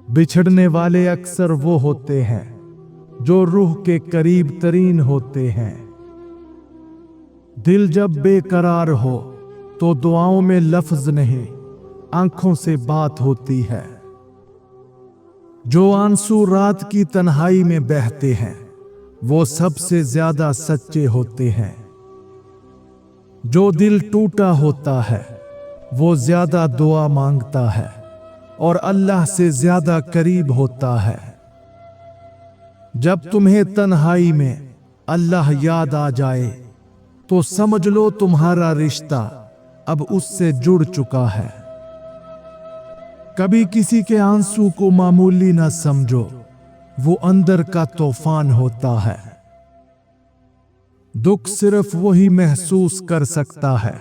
बिछड़ने वाले अक्सर वो होते हैं जो रूह के करीब तरीन होते हैं। दिल जब बेकरार हो तो दुआओं में लफ्ज नहीं, आंखों से बात होती है। जो आंसू रात की तन्हाई में बहते हैं वो सबसे ज्यादा सच्चे होते हैं। जो दिल टूटा होता है वो ज्यादा दुआ मांगता है और अल्लाह से ज्यादा करीब होता है। जब तुम्हें तन्हाई में अल्लाह याद आ जाए तो समझ लो तुम्हारा रिश्ता अब उससे जुड़ चुका है। कभी किसी के आंसू को मामूली ना समझो, वो अंदर का तूफान होता है। दुख सिर्फ वही महसूस कर सकता है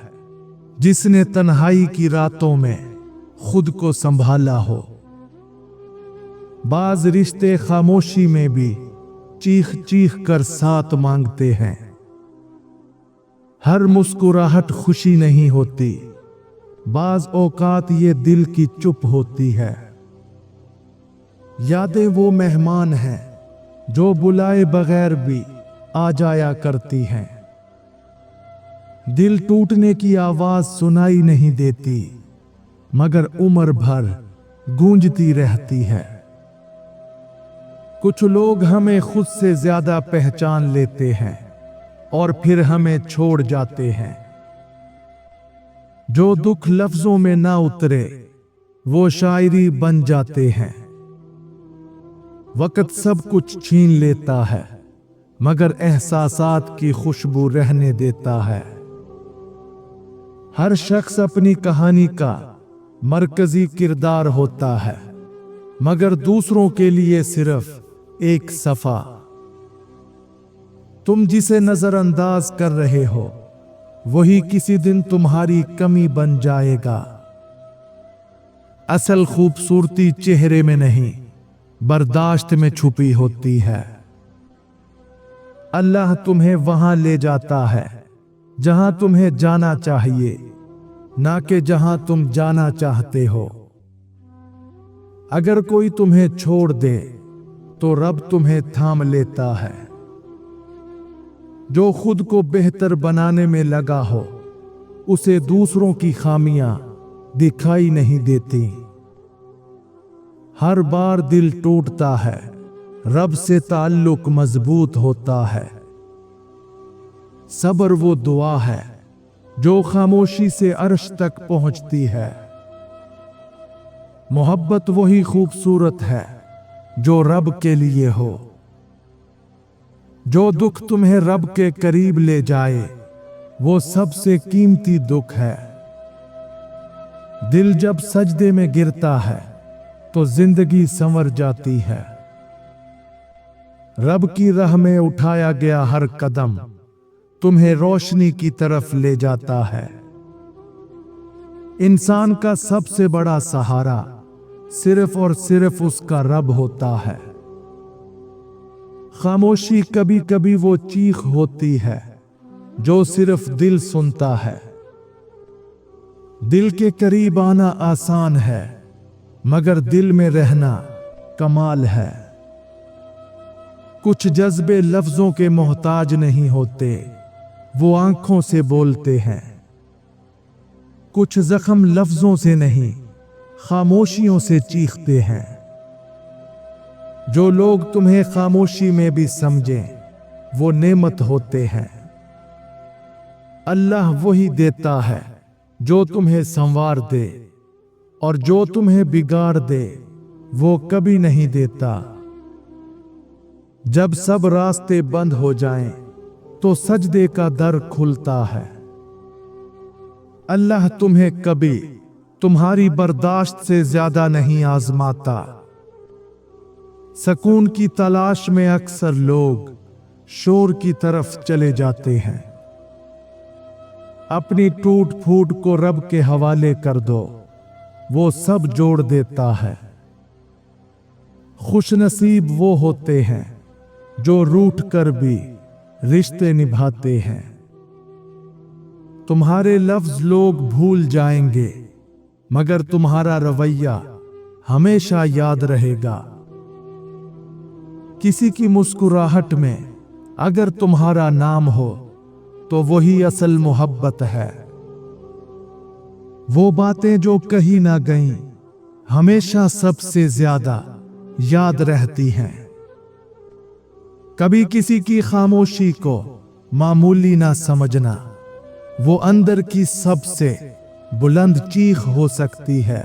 जिसने तन्हाई की रातों में खुद को संभाला हो। बाज रिश्ते खामोशी में भी चीख चीख कर साथ मांगते हैं। हर मुस्कुराहट खुशी नहीं होती, बाज औकात ये दिल की चुप होती है। यादें वो मेहमान हैं जो बुलाए बगैर भी आ जाया करती हैं। दिल टूटने की आवाज सुनाई नहीं देती मगर उम्र भर गूंजती रहती है। कुछ लोग हमें खुद से ज्यादा पहचान लेते हैं और फिर हमें छोड़ जाते हैं। जो दुख लफ्जों में ना उतरे वो शायरी बन जाते हैं। वक्त सब कुछ छीन लेता है मगर एहसासात की खुशबू रहने देता है। हर शख्स अपनी कहानी का मरकजी किरदार होता है मगर दूसरों के लिए सिर्फ एक सफा। तुम जिसे नजरअंदाज कर रहे हो वही किसी दिन तुम्हारी कमी बन जाएगा। असल खूबसूरती चेहरे में नहीं बर्दाश्त में छुपी होती है। अल्लाह तुम्हें वहां ले जाता है जहां तुम्हें जाना चाहिए, ना कि जहां तुम जाना चाहते हो। अगर कोई तुम्हें छोड़ दे तो रब तुम्हें थाम लेता है। जो खुद को बेहतर बनाने में लगा हो उसे दूसरों की खामियां दिखाई नहीं देती। हर बार दिल टूटता है, रब से ताल्लुक मजबूत होता है। सब्र वो दुआ है जो खामोशी से अर्श तक पहुंचती है। मोहब्बत वही खूबसूरत है जो रब के लिए हो। जो दुख तुम्हें रब के करीब ले जाए वो सबसे कीमती दुख है। दिल जब सजदे में गिरता है तो जिंदगी संवर जाती है। रब की राह में उठाया गया हर कदम तुम्हें रोशनी की तरफ ले जाता है। इंसान का सबसे बड़ा सहारा सिर्फ और सिर्फ उसका रब होता है। खामोशी कभी कभी वो चीख होती है जो सिर्फ दिल सुनता है। दिल के करीब आना आसान है मगर दिल में रहना कमाल है। कुछ जज्बे लफ्जों के मोहताज नहीं होते, वो आंखों से बोलते हैं। कुछ जख्म लफ्जों से नहीं खामोशियों से चीखते हैं। जो लोग तुम्हें खामोशी में भी समझें वो नेमत होते हैं। अल्लाह वही देता है जो तुम्हें संवार दे और जो तुम्हें बिगाड़ दे वो कभी नहीं देता। जब सब रास्ते बंद हो जाएं तो सजदे का दर खुलता है। अल्लाह तुम्हें कभी तुम्हारी बर्दाश्त से ज्यादा नहीं आजमाता। सुकून की तलाश में अक्सर लोग शोर की तरफ चले जाते हैं। अपनी टूट फूट को रब के हवाले कर दो, वो सब जोड़ देता है। खुशनसीब वो होते हैं जो रूठ कर भी रिश्ते निभाते हैं। तुम्हारे लफ्ज लोग भूल जाएंगे मगर तुम्हारा रवैया हमेशा याद रहेगा। किसी की मुस्कुराहट में अगर तुम्हारा नाम हो तो वही असल मोहब्बत है। वो बातें जो कही ना गईं हमेशा सबसे ज्यादा याद रहती हैं। कभी किसी की खामोशी को मामूली ना समझना, वो अंदर की सबसे बुलंद चीख हो सकती है।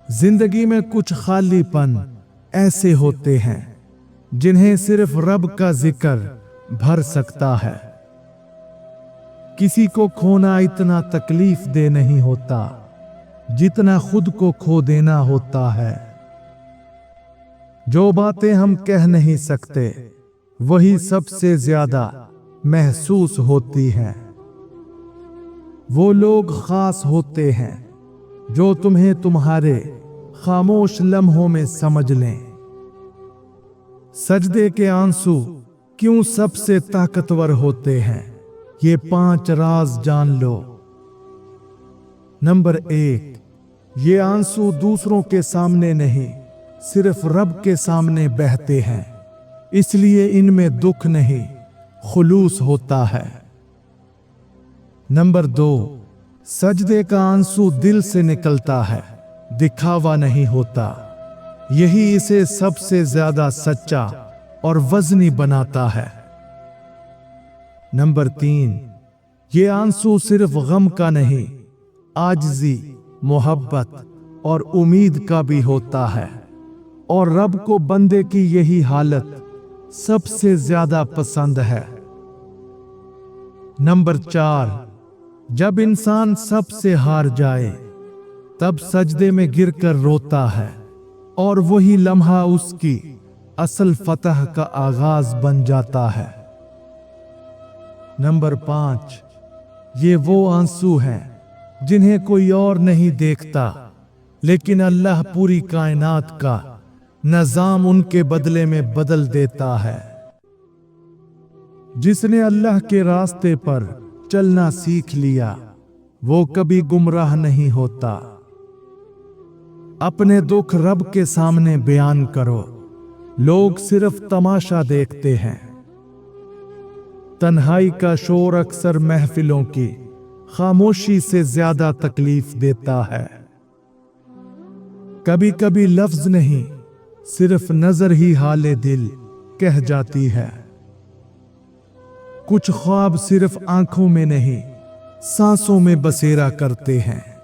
जिंदगी में कुछ खालीपन ऐसे होते हैं जिन्हें सिर्फ रब का जिक्र भर सकता है। किसी को खोना इतना तकलीफ दे नहीं होता जितना खुद को खो देना होता है। जो बातें हम कह नहीं सकते वही सबसे ज्यादा महसूस होती हैं। वो लोग खास होते हैं जो तुम्हें तुम्हारे खामोश लम्हों में समझ लें। सजदे के आंसू क्यों सबसे ताकतवर होते हैं, ये 5 राज जान लो। नंबर 1, ये आंसू दूसरों के सामने नहीं सिर्फ रब के सामने बहते हैं, इसलिए इनमें दुख नहीं खुलूस होता है। नंबर 2, सजदे का आंसू दिल से निकलता है, दिखावा नहीं होता। यही इसे सबसे ज्यादा सच्चा और वजनी बनाता है। नंबर 3, ये आंसू सिर्फ गम का नहीं, आजिज़ी, मोहब्बत और उम्मीद का भी होता है, और रब को बंदे की यही हालत सबसे ज्यादा पसंद है। नंबर 4, जब इंसान सबसे हार जाए तब सजदे में गिरकर रोता है, और वही लम्हा उसकी असल फतह का आगाज बन जाता है। नंबर 5, ये वो आंसू हैं जिन्हें कोई और नहीं देखता, लेकिन अल्लाह पूरी कायनात का निजाम उनके बदले में बदल देता है। जिसने अल्लाह के रास्ते पर चलना सीख लिया वो कभी गुमराह नहीं होता। अपने दुख रब के सामने बयान करो, लोग सिर्फ तमाशा देखते हैं। तन्हाई का शोर अक्सर महफिलों की खामोशी से ज्यादा तकलीफ देता है। कभी कभी लफ्ज नहीं सिर्फ नजर ही हाले दिल कह जाती है। कुछ ख्वाब सिर्फ आंखों में नहीं सांसों में बसेरा करते हैं।